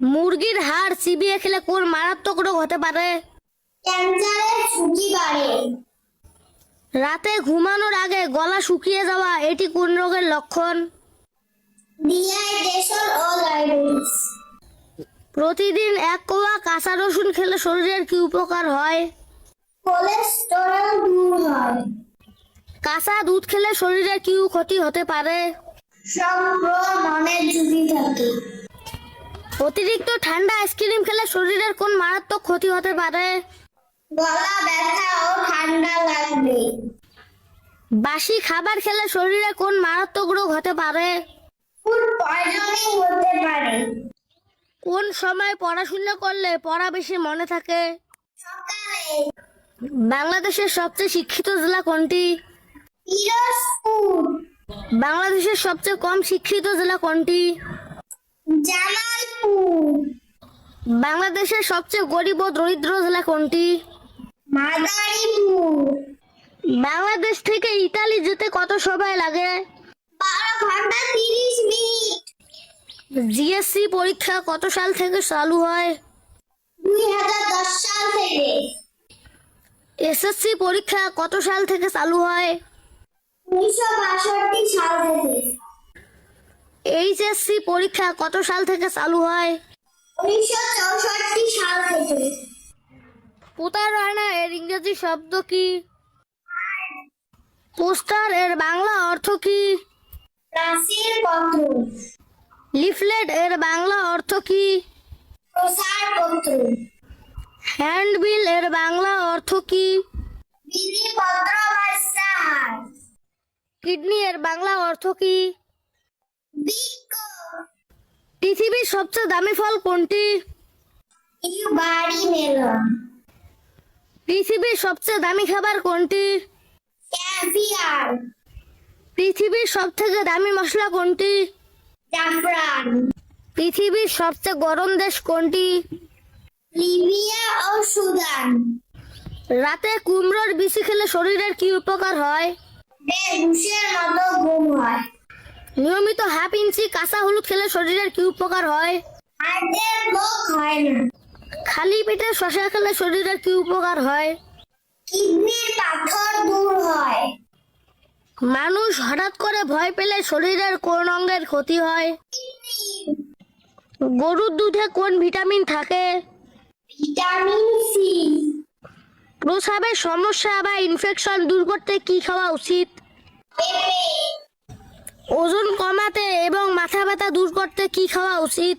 মুরগির হাড় চিবিয়ে খেলে কোন মারাত্মক রোগ হতে পারে? ক্যান্সারের ঝুঁকি বাড়ে। রাতে ঘুমানোর আগে গলা শুকিয়ে যাওয়া এটি কোন রোগের লক্ষণ? ডিহাইড্রেশন ও ডায়াবেটিস। প্রতিদিন 1 কোয়া কাঁচা রসুন খেলে শরীরের কি উপকার হয়? কোলেস্টেরল দূর হয়। কাঁচা দুধ খেলে শরীরের কি ক্ষতি হতে পারে? সংক্রমণের ঝুঁকি থাকে। অতিরিক্ত ঠান্ডা আইসক্রিম খেলে শরীরের কোন মারাত্মক ক্ষতি হতে পারে? গলা ব্যথা ও ঠান্ডা লাগবে। বাসি খাবার খেলে শরীরে কোন মারাত্মক রোগ হতে পারে? ফুড পয়জনিং হতে পারে। কোন সময় পড়াশোনা করলে পড়া বেশি মনে থাকে? সকালে। বাংলাদেশের সবচেয়ে শিক্ষিত জেলা কোনটি? পিরোজপুর। বাংলাদেশের সবচেয়ে কম শিক্ষিত জেলা কোনটি? জামালপুর। বাংলাদেশের সবচেয়ে গরিব ও দরিদ্র জেলা কোনটি? মাদারীপুর। বাংলাদেশ থেকে ইতালি যেতে কত সময় লাগে? 12 ঘন্টা 30 মিনিট। জিএসসি পরীক্ষা কত সাল থেকে চালু হয়? 2010 সাল থেকে। এসএসসি পরীক্ষা কত সাল থেকে চালু হয়? 1962 সাল থেকে। এইচএসসি পরীক্ষা কত সাল থেকে চালু হয়? 1964 সাল থেকে। প্রতারণা এর ইংরেজি শব্দ কি? পোস্টার এর বাংলা অর্থ কি? প্রাচীর পত্র। লিফলেট এর বাংলা অর্থ কি? প্রসারপত্র। হ্যান্ডবিল এর বাংলা অর্থ কি? বিধিপত্র বা ইস্তাহার। কিডনি এর বাংলা অর্থ কি? বৃক্ক। পৃথিবীর সবচেয়ে দামি ফল কোনটি? Yubari melon. পৃথিবীর সবচেয়ে দামি খাবার কোনটি? ক্যাভিয়ার। পৃথিবীর সবথেকে দামি মশলা কোনটি? জাফরান। পৃথিবীর সবচেয়ে গরম দেশ কোনটি? লিবিয়া ও সুদান। রাতে কুমড়োর বিচি খেলে শরীরের কি উপকার হয়? ঘুষের মতো ঘুম হয়। নিয়মিত হাফ ইঞ্চি কাঁচা হলুদ খেলে শরীরের কি উপকার হয়? হার্টের রোগ হয় না। খালি পেটে শসা খেলে শরীরের কি উপকার হয়? কিডনির পাথর দূর হয়। মানুষ হঠাৎ করে ভয় পেলে শরীরের কোন অঙ্গের ক্ষতি হয়? গরুর দুধে কোন ভিটামিন থাকে? Vitamin C. প্রস্রাবের সমস্যা বা ইনফেকশন দূর করতে কি খাওয়া উচিত? পেঁপে। ওজন কমাতে এবং মাথা ব্যথা দূর করতে কি খাওয়া উচিত?